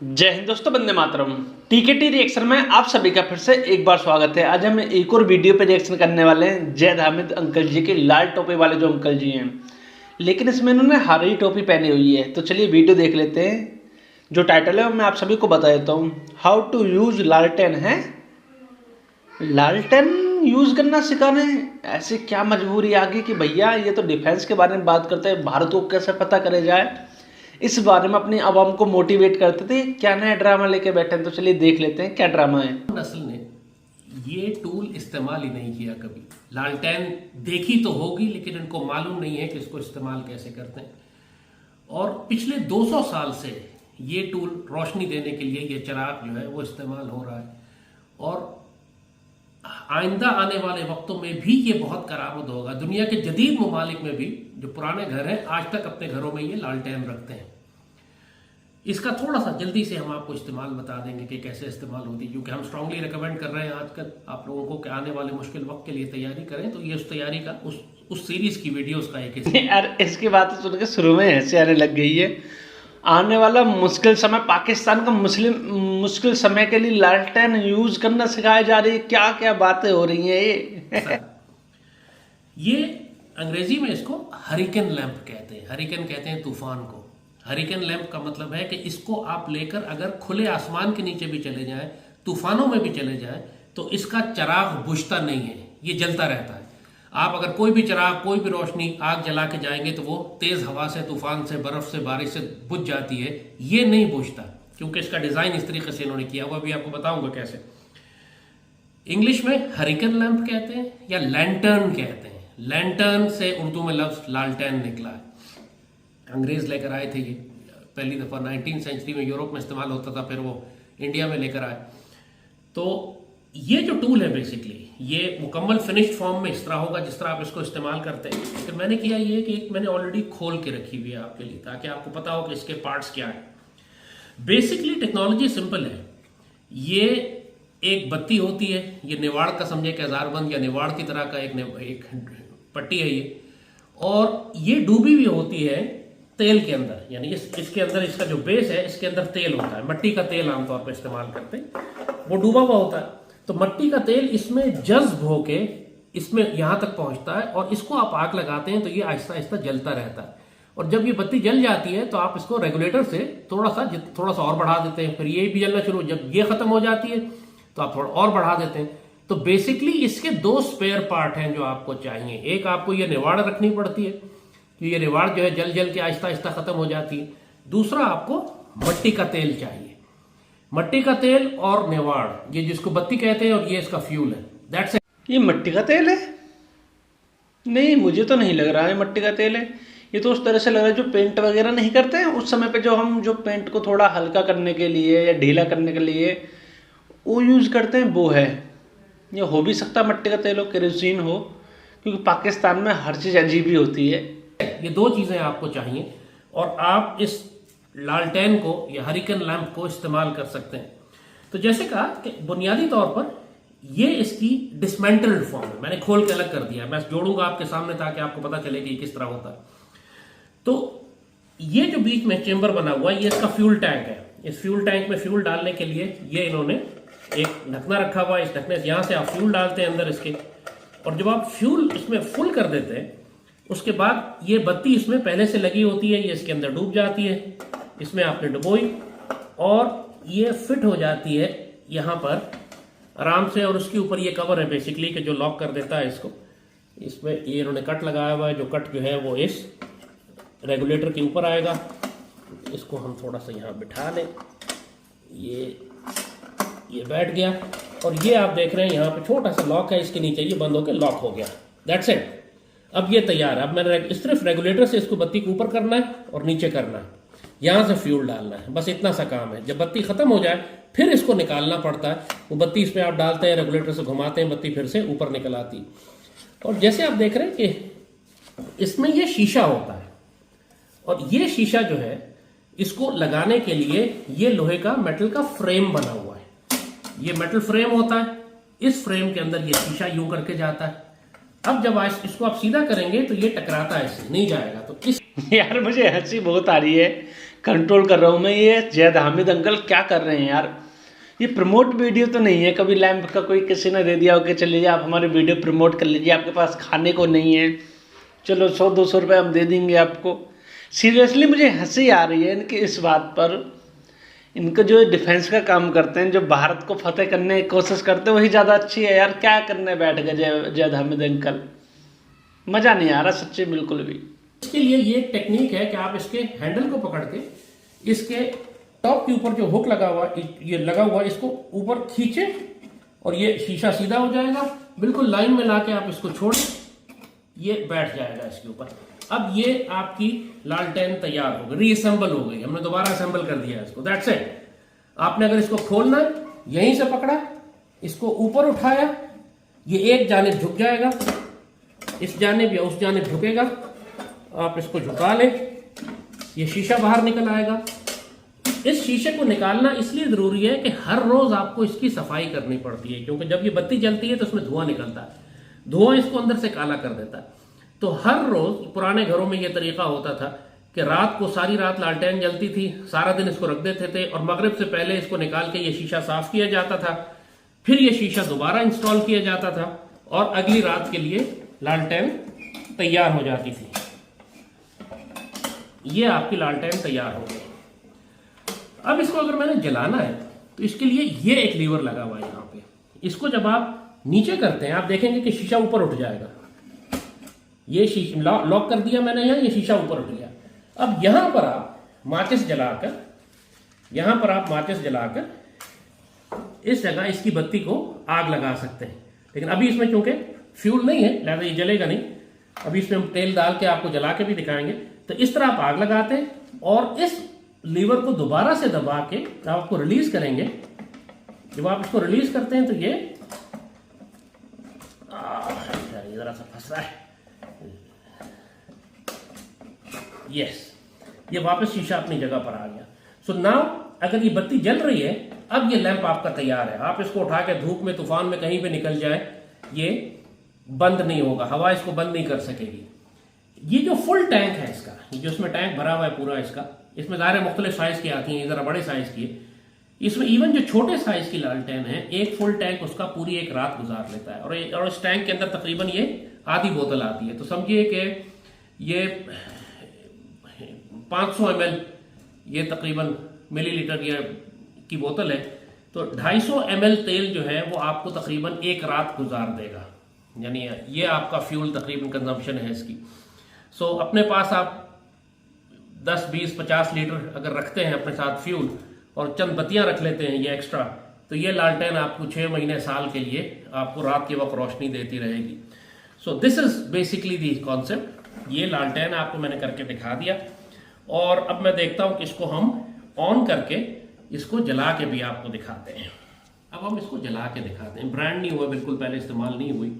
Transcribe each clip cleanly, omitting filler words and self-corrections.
जय हिंद दोस्तों, वंदे मातरम। टीकेटी रिएक्शन में आप सभी का फिर से एक बार स्वागत है। आज हम एक और वीडियो पे रिएक्शन करने वाले हैं जैद हामिद अंकल जी के लाल टोपी वाले जो अंकल जी हैं, लेकिन इसमें इन्होंने हरी टोपी पहनी हुई है। तो चलिए वीडियो देख लेते हैं। जो टाइटल है मैं आप सभी को बता देता हूँ, हाउ टू यूज लालटेन है। लालटेन यूज करना सिखाने ऐसी क्या मजबूरी आ गई कि भैया ये तो डिफेंस के बारे में बात करते हैं, भारत को कैसे पता करे जाए, इस बारे में अपनी आवाम को मोटिवेट करते थे। क्या नया ड्रामा लेके बैठे हैं, तो चलिए देख लेते हैं क्या ड्रामा है। नस्ल ने ये टूल इस्तेमाल ही नहीं किया कभी। लालटेन देखी तो होगी लेकिन इनको मालूम नहीं है कि इसको इस्तेमाल कैसे करते हैं। और पिछले 200 साल से ये टूल रोशनी देने के लिए, ये चिराग जो है वो इस्तेमाल हो रहा है। और आइंदा आने वाले वक्तों में भी ये बहुत करामद होगा। दुनिया के जदीद ममालिक में भी जो पुराने घर हैं आज तक अपने घरों में ये लालटेन रखते हैं। इसका थोड़ा सा जल्दी से हम आपको इस्तेमाल बता देंगे कि कैसे इस्तेमाल होती है, क्योंकि हम स्ट्रांगली रिकमेंड कर रहे हैं आजकल आप लोगों को कि आने वाले मुश्किल वक्त के लिए तैयारी करें। तो ये उस तैयारी का उस सीरीज की वीडियोस का एक यार इसकी बातें सुन के शुरू में हंसी आने लग गई है। आने वाला मुश्किल समय, पाकिस्तान का मुश्किल समय के लिए लालटेन यूज करना सिखाया जा रही है। क्या क्या बातें हो रही हैं ये अंग्रेजी में इसको हरिकेन लैंप कहते हैं। हरिकेन कहते हैं तूफान को। हरिकेन लैंप का मतलब है कि इसको आप लेकर अगर खुले आसमान के नीचे भी चले जाएं, तूफानों में भी चले जाएं, तो इसका चिराग बुझता नहीं है, ये जलता रहता है। आप अगर कोई भी चिराग, कोई भी रोशनी आग जला के जाएंगे तो वो तेज हवा से, तूफान से, बर्फ से, बारिश से बुझ जाती है। ये नहीं बुझता क्योंकि इसका डिजाइन इस तरीके से इन्होंने किया हुआ। अभी आपको बताऊंगा कैसे। इंग्लिश में हरिकेन लैंप कहते हैं या लैंटर्न कहते हैं। लैंटर्न से उर्दू में लफ्ज लालटेन निकला है। अंग्रेज लेकर आए थे ये पहली दफा 19वीं सेंचुरी में, यूरोप में इस्तेमाल होता था, फिर वो इंडिया में लेकर आए। तो ये जो टूल है बेसिकली ये मुकम्मल फिनिश्ड फॉर्म में इस तरह होगा जिस तरह आप इसको इस्तेमाल करते हैं। लेकिन मैंने किया ये कि मैंने ऑलरेडी खोल के रखी हुई है आपके लिए, ताकि आपको पता हो कि इसके पार्ट्स क्या है। बेसिकली टेक्नोलॉजी सिंपल है। ये एक बत्ती होती है, ये निवाड़ का समझे कि हजारबंद या निवाड़ की तरह का एक पट्टी है ये, और ये डूबी हुई होती है तेल के अंदर। यानी इसके अंदर, इसका जो बेस है इसके अंदर तेल होता है। मट्टी का तेल आमतौर पर इस्तेमाल करते हैं, वो डूबा हुआ होता है। तो मट्टी का तेल इसमें जज्ब होके इसमें यहां तक पहुंचता है, और इसको आप आग लगाते हैं तो ये आहिस्ता आहिस्ता जलता रहता है। और जब ये बत्ती जल जाती है तो आप इसको रेगुलेटर से थोड़ा सा और बढ़ा देते हैं, फिर ये भी जलना शुरू। जब ये खत्म हो जाती है तो आप थोड़ा और बढ़ा देते हैं। तो बेसिकली इसके दो स्पेयर पार्ट हैं जो आपको चाहिए। एक, आपको ये निवाड़ रखनी पड़ती है कि ये निवाड़ जो है जल जल के आहिस्ता आहिस्ता खत्म हो जाती है। दूसरा, आपको मट्टी का तेल चाहिए। मट्टी का तेल और निवाड़, ये जिसको बत्ती कहते हैं, और ये इसका फ्यूल है। That's it. ये मट्टी का तेल है? नहीं, मुझे तो नहीं लग रहा है मट्टी का तेल है। ये तो उस तरह से लग रहा है जो पेंट वगैरह नहीं करते हैं उस समय पे, जो हम जो पेंट को थोड़ा हल्का करने के लिए या ढीला करने के लिए वो यूज करते हैं, वो है। ये हो भी सकता है मट्टी का तेल हो, केरोसिन हो, क्योंकि पाकिस्तान में हर चीज़ अजीब ही होती है। ये दो चीजें आपको चाहिए और आप इस लालटेन को या हरिकेन लैंप को इस्तेमाल कर सकते हैं। तो जैसे कहा कि बुनियादी तौर पर ये इसकी डिसमेंटल्ड फॉर्म है। मैंने खोल के अलग कर दिया, मैं जोड़ूंगा आपके सामने ताकि आपको पता चले कि ये किस तरह होता है। तो ये जो बीच में चेंबर बना हुआ है ये इसका फ्यूल टैंक है। इस फ्यूल टैंक में फ्यूल डालने के लिए ये इन्होंने एक ढकना रखा हुआ है। इस ढकने से यहां से आप फ्यूल डालते हैं अंदर इसके, और जब आप फ्यूल इसमें फुल कर देते हैं उसके बाद ये बत्ती इसमें पहले से लगी होती है, ये इसके अंदर डूब जाती है। इसमें आपने डुबोई और ये फिट हो जाती है यहां पर आराम से। और उसके ऊपर ये कवर है बेसिकली कि जो लॉक कर देता है इसको। इसमें ये इन्होंने कट लगाया हुआ है, जो कट जो है वो इस रेगुलेटर के ऊपर आएगा। इसको हम थोड़ा सा यहाँ बिठा लें, ये बैठ गया। और ये आप देख रहे हैं यहाँ पे छोटा सा लॉक है इसके नीचे, ये बंद होकर लॉक हो गया। That's it. अब ये तैयार है। अब मैंने सिर्फ रेगुलेटर से इसको बत्ती को ऊपर करना है और नीचे करना है, यहां से फ्यूल डालना है, बस इतना सा काम है। जब बत्ती खत्म हो जाए फिर इसको निकालना पड़ता है। वो बत्ती इसमें आप डालते हैं, रेगुलेटर से घुमाते हैं, बत्ती फिर से ऊपर निकल आती है। और जैसे आप देख रहे हैं कि इसमें ये शीशा होता है, और ये शीशा जो है इसको लगाने के लिए ये लोहे का, मेटल का फ्रेम बना हुआ है। ये मेटल फ्रेम होता है, इस फ्रेम के अंदर ये शीशा यूं करके जाता है। अब जब इसको आप सीधा करेंगे तो ये टकराता है, इससे नहीं जाएगा। तो इस यार मुझे हंसी बहुत आ रही है कंट्रोल कर रहा हूँ मैं। ये जैद हामिद अंकल क्या कर रहे हैं यार, ये प्रमोट वीडियो तो नहीं है। कभी लैंप का कोई किसी ने दे दिया ओके चलिए आप हमारी वीडियो प्रमोट कर लीजिए, आपके पास खाने को नहीं है, चलो 100-200 रुपये हम दे देंगे आपको। सीरियसली मुझे हंसी आ रही है इनकी इस बात पर। इनका जो डिफेंस का काम करते हैं, जो भारत को फतेह करने की कोशिश करते हैं, वही ज़्यादा अच्छी है यार। क्या करने बैठ गए जैद हामिद अंकल, मज़ा नहीं आ रहा सच्ची बिल्कुल भी। इसके लिए ये एक टेक्निक है कि आप इसके हैंडल को पकड़ के इसके टॉप के ऊपर जो हुक लगा हुआ ये लगा हुआ इसको ऊपर खींचे और ये शीशा सीधा हो जाएगा। बिल्कुल लाइन में लाके आप इसको छोड़ें, ये बैठ जाएगा इसके ऊपर। अब ये आपकी लालटेन तैयार हो गई, रीअसेंबल हो गई, हमने दोबारा असेंबल कर दिया इसको। That's it. आपने अगर इसको खोलना है यहीं से पकड़ा, इसको ऊपर उठाया, ये एक जानिब झुक जाएगा, इस जानिब या उस जानिब झुकेगा। आप इसको झुका लें, ये शीशा बाहर निकल आएगा। इस शीशे को निकालना इसलिए जरूरी है कि हर रोज आपको इसकी सफाई करनी पड़ती है, क्योंकि जब ये बत्ती जलती है तो उसमें धुआं निकलता है, धुआं इसको अंदर से काला कर देता है। तो हर रोज पुराने घरों में यह तरीका होता था कि रात को सारी रात लालटेन जलती थी, सारा दिन इसको रख देते थे और मगरिब से पहले इसको निकाल के ये शीशा साफ किया जाता था, फिर ये शीशा दोबारा इंस्टॉल किया जाता था और अगली रात के लिए लालटेन तैयार हो जाती थी। ये आपकी लालटेन तैयार हो गई। अब इसको अगर मैंने जलाना है तो इसके लिए ये एक लीवर लगा हुआ है यहाँ पे। इसको जब आप नीचे करते हैं आप देखेंगे कि शीशा ऊपर उठ जाएगा। ये शीशा लॉक कर दिया मैंने यहाँ, ये शीशा ऊपर उठ गया। अब यहां पर आप माचिस जलाकर इस जगह इसकी बत्ती को आग लगा सकते हैं। लेकिन अभी इसमें क्योंकि फ्यूल नहीं है लिहाजा ये जलेगा नहीं। अभी इसमें हम तेल डाल के आपको जला के भी दिखाएंगे। तो इस तरह आप आग लगाते हैं और इस लीवर को दोबारा से दबा के आप आपको रिलीज करेंगे। जब आप इसको रिलीज करते हैं तो ये जरा सा फंस रहा है, यस, ये वापस शीशा अपनी जगह पर आ गया। सो नाउ अगर ये बत्ती जल रही है, अब ये लैंप आपका तैयार है। आप इसको उठा के धूप में तूफान में कहीं पे निकल जाए, ये बंद नहीं होगा, हवा इसको बंद नहीं कर सकेगी। ये जो फुल टैंक है इसका, ये जो इसमें टैंक भरा हुआ है पूरा इसका, इसमें ज़ाहिर मुख्तलिफ साइज की आती हैं, जरा बड़े साइज की है। इसमें इवन जो छोटे साइज की लालटेन है, एक फुल टैंक उसका पूरी एक रात गुजार लेता है। और इस टैंक के अंदर तकरीबन ये आधी बोतल आती है। तो समझिए कि ये 500 ml ये तकरीबन मिलीलीटर ये की बोतल है। तो 250 ml तेल जो है वो आपको तकरीबन एक रात गुजार देगा। यानी ये आपका फ्यूल तकरीबन कंजम्पशन है इसकी। सो अपने पास आप 10, 20, 50 लीटर अगर रखते हैं अपने साथ फ्यूल और चंद बत्तियां रख लेते हैं ये एक्स्ट्रा, तो ये लालटेन आपको 6 महीने साल के लिए आपको रात के वक्त रोशनी देती रहेगी। So this is basically the concept. ये लालटेन आपको मैंने करके दिखा दिया और अब मैं देखता हूं कि इसको हम ऑन करके इसको जला के भी आपको दिखाते हैं। अब हम इसको जला के दिखाते हैं। ब्रांड नहीं हुआ बिल्कुल, पहले इस्तेमाल नहीं हुई।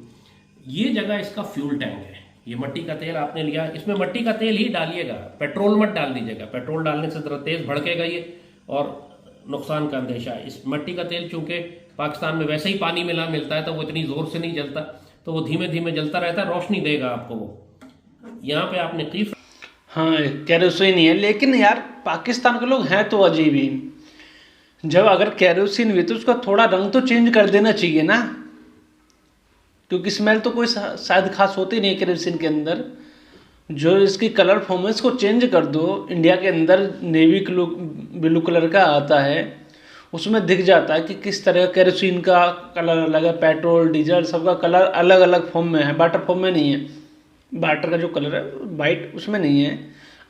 ये जगह इसका फ्यूल टैंक है। ये मिट्टी का तेल आपने लिया, इसमें मिट्टी का तेल ही डालिएगा, पेट्रोल मत डाल दीजिएगा। पेट्रोल डालने से जरा तेज भड़केगा ये और नुकसान का अंदेशा है। इस मिट्टी का तेल चूंकि पाकिस्तान में वैसे ही पानी मिलता है तो वो इतनी जोर से नहीं जलता, तो वो धीमे धीमे जलता रहता है, रोशनी देगा आपको वो। यहाँ पे आपने कीफ, हाँ केरोसिन ही है। लेकिन यार पाकिस्तान के लोग हैं तो अजीब ही। जब अगर केरोसिन भी तो उसका थोड़ा रंग तो चेंज कर देना चाहिए ना, क्योंकि स्मेल तो कोई शायद खास होती नहीं है केरोसिन के अंदर। जो इसकी कलर फॉर्म है इसको चेंज कर दो। इंडिया के अंदर नेवी ब्लू कलर का आता है, उसमें दिख जाता है कि किस तरह केरोसिन का कलर अलग है, पेट्रोल डीजल सबका कलर अलग अलग फॉर्म में है, वाटर फॉर्म में नहीं है। वाटर का जो कलर है वाइट उसमें नहीं है,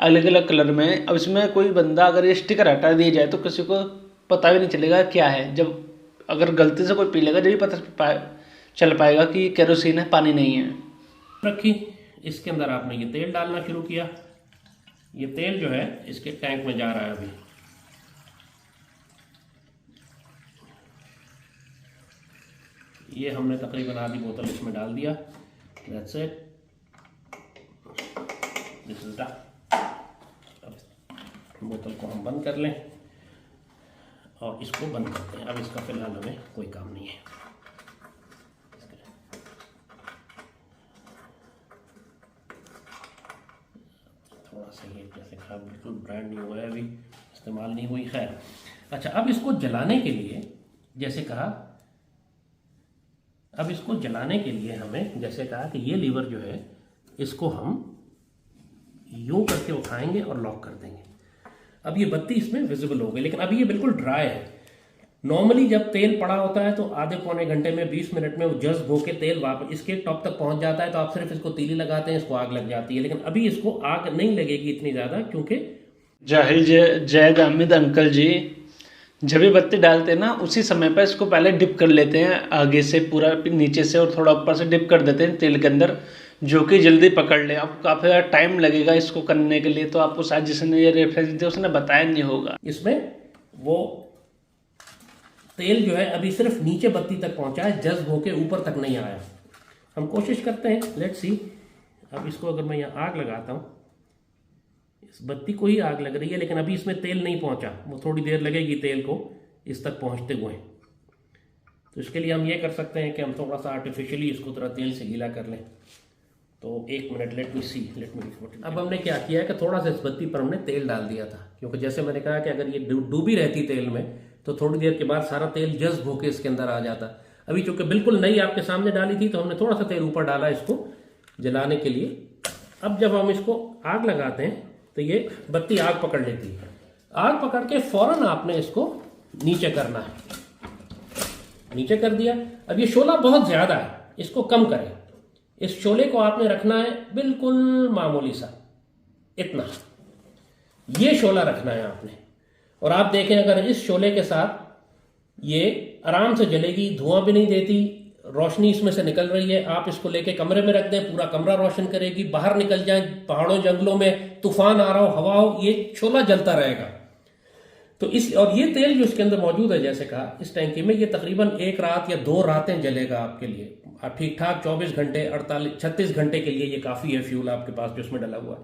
अलग अलग कलर में। अब इसमें कोई बंदा अगर ये स्टिकर हटा दिया जाए तो किसी को पता भी नहीं चलेगा क्या है। जब अगर गलती से कोई पी लेगा जब पता चल पाएगा कि केरोसिन है, पानी नहीं है। रखी, इसके अंदर आपने ये तेल डालना शुरू किया। ये तेल जो है इसके टैंक में जा रहा है अभी। ये हमने तकरीबन आधी बोतल इसमें डाल दिया। That's it, this is done. अब बोतल को हम बंद कर लें और इसको बंद करते हैं। अब इसका फिलहाल हमें कोई काम नहीं है। थोड़ा सा ये जैसे कहा बिल्कुल ब्रांड न्यू है, अभी इस्तेमाल नहीं हुई। खैर अच्छा, अब इसको जलाने के लिए जैसे कहा, अब इसको जलाने के लिए हमें जैसे कहा कि ये लीवर जो है इसको हम यूं करके उठाएंगे और लॉक कर देंगे। अब ये बत्ती इसमें विजिबल हो गई, लेकिन अभी ये बिल्कुल ड्राई है। नॉर्मली जब तेल पड़ा होता है तो आधे पौने घंटे में 20 मिनट में वो जज्ब होकर तेल वापस इसके टॉप तक पहुंच जाता है, तो आप सिर्फ इसको तीली लगाते हैं, इसको आग लग जाती है। लेकिन अभी इसको आग नहीं लगेगी इतनी ज़्यादा, क्योंकि जाहिल जैद अहमद अंकल जी जब भी बत्ती डालते हैं ना उसी समय पर इसको पहले डिप कर लेते हैं, आगे से पूरा नीचे से और थोड़ा ऊपर से डिप कर देते हैं तेल के अंदर, जो कि जल्दी पकड़ ले। अब काफ़ी ज़्यादा टाइम लगेगा इसको करने के लिए, तो आपको शायद जिसने ये रेफरेंस दिया उसने बताया नहीं होगा। इसमें वो तेल जो है अभी सिर्फ नीचे बत्ती तक पहुंचा है, जज्ब होके ऊपर तक नहीं आया। हम कोशिश करते हैं, लेट्स सी। अब इसको अगर मैं यहाँ आग लगाता हूँ, इस बत्ती को ही आग लग रही है, लेकिन अभी इसमें तेल नहीं पहुंचा, वो थोड़ी देर लगेगी तेल को इस तक पहुंचते हुए। तो इसके लिए हम ये कर सकते हैं कि हम थोड़ा सा आर्टिफिशियली इसको थोड़ा तेल से गीला कर लें। तो 1 मिनट, लेट मी सी। अब हमने क्या किया है कि थोड़ा सा इस बत्ती पर हमने तेल डाल दिया था, क्योंकि जैसे मैंने कहा कि अगर ये डूबी रहती तेल में तो थोड़ी देर के बाद सारा तेल जज्ब होकर इसके अंदर आ जाता। अभी चूंकि बिल्कुल नई आपके सामने डाली थी तो हमने थोड़ा सा तेल ऊपर डाला इसको जलाने के लिए। अब जब हम इसको आग लगाते हैं तो ये बत्ती आग पकड़ लेती है। आग पकड़ के फौरन आपने इसको नीचे करना है। नीचे कर दिया। अब ये शोला बहुत ज्यादा है, इसको कम करें। इस शोले को आपने रखना है बिल्कुल मामूली सा, इतना ये शोला रखना है आपने। और आप देखें अगर इस शोले के साथ ये आराम से जलेगी, धुआं भी नहीं देती, रोशनी इसमें से निकल रही है। आप इसको लेके कमरे में रख दें, पूरा कमरा रोशन करेगी। बाहर निकल जाए, पहाड़ों जंगलों में तूफान आ रहा हो, हवा हो, ये शोला जलता रहेगा। तो इस और ये तेल जो इसके अंदर मौजूद है, जैसे कहा इस टैंकी में, ये तकरीबन 1 रात या 2 रातें जलेगा आपके लिए। ठीक ठाक 24 घंटे 36 घंटे के लिए ये काफी है फ्यूल आपके पास जो इसमें डला हुआ है।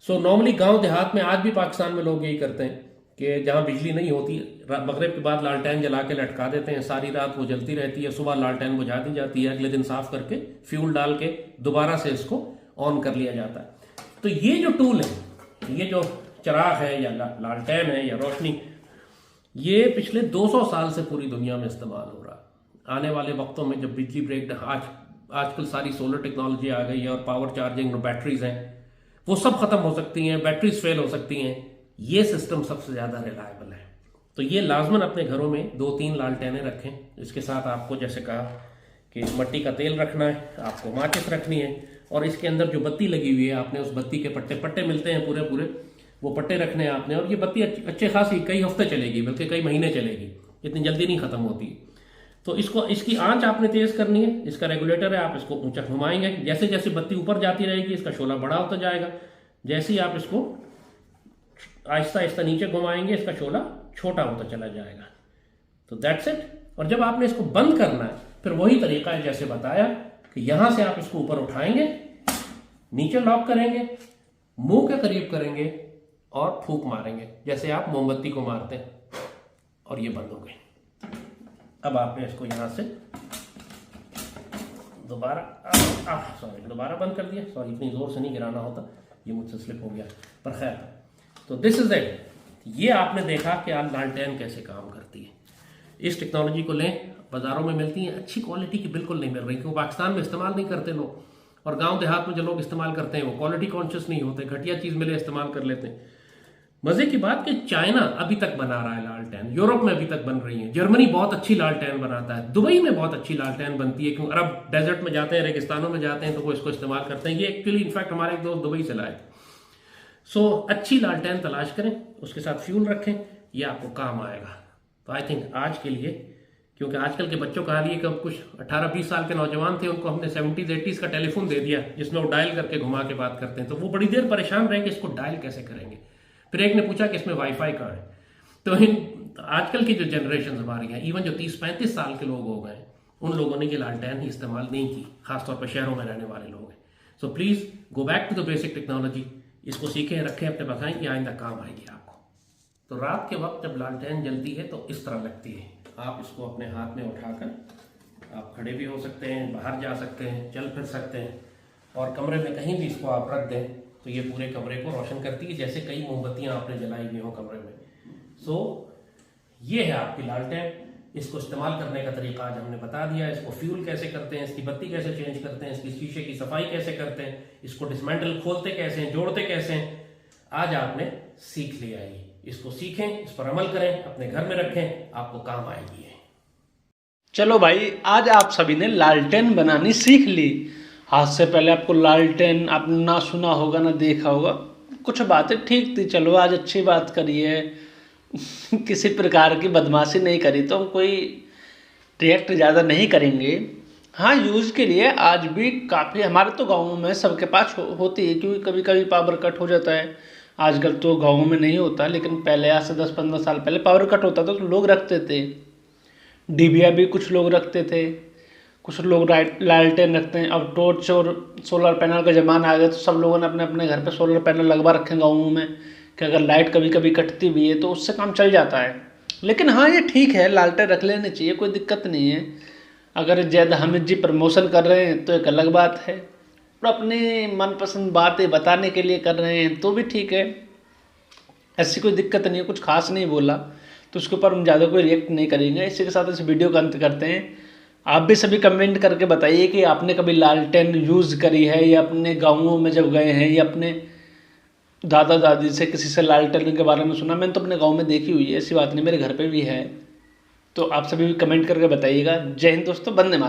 सो नॉर्मली गांव देहात में आज भी पाकिस्तान में लोग यही करते हैं कि जहां बिजली नहीं होती, मगरिब के बाद लालटेन जला के लटका देते हैं, सारी रात वो जलती रहती है, सुबह लालटेन बुझा दी जाती है, अगले दिन साफ करके फ्यूल डाल के दोबारा से इसको ऑन कर लिया जाता है। तो ये जो टूल है, ये जो चिराग है या लालटेन है या रोशनी, ये पिछले 200 साल से पूरी दुनिया में इस्तेमाल हो रहा है। आने वाले वक्तों में जब बिजली ब्रेक आजकल सारी सोलर टेक्नोलॉजी आ गई है और पावर चार्जिंग और बैटरीज हैं, वो सब खत्म हो सकती हैं, बैटरीज फेल हो सकती हैं, ये सिस्टम सबसे ज्यादा रिलायबल है। तो ये लाजमन अपने घरों में 2-3 लालटेनें रखें। इसके साथ आपको जैसे कहा कि मट्टी का तेल रखना है, आपको माचिस रखनी है, और इसके अंदर जो बत्ती लगी हुई है आपने उस बत्ती के पट्टे मिलते हैं पूरे पूरे, वो पट्टे रखने हैं आपने। और ये बत्ती अच्छे खासी कई हफ्ते चलेगी, बल्कि कई महीने चलेगी, इतनी जल्दी नहीं खत्म होती। तो इसकी आंच आपने तेज करनी है। इसका रेगुलेटर है, आप इसको ऊंचा घुमाएंगे, जैसे जैसे बत्ती ऊपर जाती रहेगी इसका शोला बड़ा होता जाएगा। जैसे ही आप इसको आहिस्ता आहिस्ता नीचे घुमाएंगे इसका शोला छोटा होता चला जाएगा। तो दैट्स इट। और जब आपने इसको बंद करना है फिर वही तरीका है जैसे बताया कि यहां से आप इसको ऊपर उठाएंगे, नीचे लॉक करेंगे, मुंह के करीब करेंगे और फूंक मारेंगे जैसे आप मोमबत्ती को मारते हैं, और ये बंद हो गई। अब आपने इसको यहां से दोबारा बंद कर दिया। सॉरी, इतनी जोर से नहीं गिराना होता, ये मुझसे स्लिप हो गया, पर खैर। तो दिस इज इट। ये आपने देखा कि आज लालटेन कैसे काम करती है। इस टेक्नोलॉजी को लें, बाजारों में मिलती है, अच्छी क्वालिटी की बिल्कुल नहीं मिल रही, क्योंकि पाकिस्तान में इस्तेमाल नहीं करते लोग, और गांव देहात में जो लोग इस्तेमाल करते हैं वो क्वालिटी कॉन्शियस नहीं होते, घटिया चीज मिले इस्तेमाल कर लेते हैं। मजे की बात कि चाइना अभी तक बना रहा है लालटेन, यूरोप में अभी तक बन रही है, जर्मनी बहुत अच्छी लालटेन बनाता है, दुबई में बहुत अच्छी लालटेन बनती है, क्योंकि अरब डेजर्ट में जाते हैं, रेगिस्तानों में जाते हैं तो वो इसको इस्तेमाल करते हैं। ये एक्चुअली इनफैक्ट हमारे एक दोस्त दुबई से लाए थे। सो अच्छी लालटेन तलाश करें, उसके साथ फ्यूल रखें, ये आपको काम आएगा। तो आई थिंक आज के लिए, क्योंकि आजकल के बच्चों का हाल ये कि कुछ 18-20 साल के नौजवान थे, उनको हमने 70s-80s का टेलीफोन दे दिया जिसमें वो डायल करके घुमा के बात करते हैं, तो वो बड़ी देर परेशान रहे कि इसको डायल कैसे करेंगे। फिर एक ने पूछा कि इसमें वाईफाई कहाँ है। तो आजकल की जो जनरेशन हमारी है, इवन जो 30-35 साल के लोग हो गए, उन लोगों ने ये लालटेन ही इस्तेमाल नहीं की, खासतौर पर शहरों में रहने वाले लोग हैं। So please go back to the basic technology, इसको सीखें, रखें, अपने पास, ये आइंदा काम आएगी आपको। तो रात के वक्त जब लालटेन जलती है तो इस तरह लगती है। आप इसको अपने हाथ में उठाकर आप खड़े भी हो सकते हैं, बाहर जा सकते हैं, चल फिर सकते हैं, और कमरे में कहीं भी इसको आप रख दें तो ये पूरे कमरे को रोशन करती है, जैसे कई मोमबत्तियां आपने जलाई हुई हो कमरे में। सो ये है आपकी लालटेन। इसको इस्तेमाल करने का तरीका आज हमने बता दिया। इसको फ्यूल कैसे करते हैं, इसकी बत्ती कैसे चेंज करते हैं, इसकी शीशे की सफाई कैसे करते हैं, इसको डिसमेंटल खोलते कैसे हैं, जोड़ते कैसे हैं, आज आपने सीख लिया है। इसको सीखें, इस पर अमल करें, अपने घर में रखें, आपको काम आएगी है। चलो भाई, आज आप सभी ने लालटेन बनानी सीख ली। आज से पहले आपको लालटेन आपने ना सुना होगा ना देखा होगा, कुछ बातें ठीक थी, चलो आज अच्छी बात करी है। किसी प्रकार की बदमाशी नहीं करी तो हम कोई रिएक्ट ज़्यादा नहीं करेंगे। हाँ, यूज़ के लिए आज भी काफ़ी, हमारे तो गाँव में सबके पास होती है, क्योंकि कभी कभी पावर कट हो जाता है। आजकल तो गाँव में नहीं होता, लेकिन पहले आज से 10-15 साल पहले पावर कट होता था तो लोग रखते थे। डिबिया भी कुछ लोग रखते थे, कुछ लोग लालटेन रखते हैं। अब टॉर्च और सोलर पैनल का ज़माना आ गया तो सब लोगों ने अपने अपने घर पे सोलर पैनल लगवा रखे हैं गाँव में, कि अगर लाइट कभी कभी कटती भी है तो उससे काम चल जाता है। लेकिन हाँ, ये ठीक है, लालटेन रख लेने चाहिए, कोई दिक्कत नहीं है। अगर जैद हामिद जी प्रमोशन कर रहे हैं तो एक अलग बात है, और अपनी मनपसंद बातें बताने के लिए कर रहे हैं तो भी ठीक है, ऐसी कोई दिक्कत नहीं है। कुछ खास नहीं बोला तो उसके ऊपर हम ज़्यादा कोई रिएक्ट नहीं करेंगे। इसी के साथ इस वीडियो का अंत करते हैं। आप भी सभी कमेंट करके बताइए कि आपने कभी लालटेन यूज़ करी है, या अपने गाँवों में जब गए हैं, या अपने दादा दादी से किसी से लालटेन के बारे में सुना। मैंने तो अपने गांव में देखी हुई है, ऐसी बात नहीं, मेरे घर पे भी है। तो आप सभी भी कमेंट करके बताइएगा। जय हिंद दोस्तों, वंदे मातरम।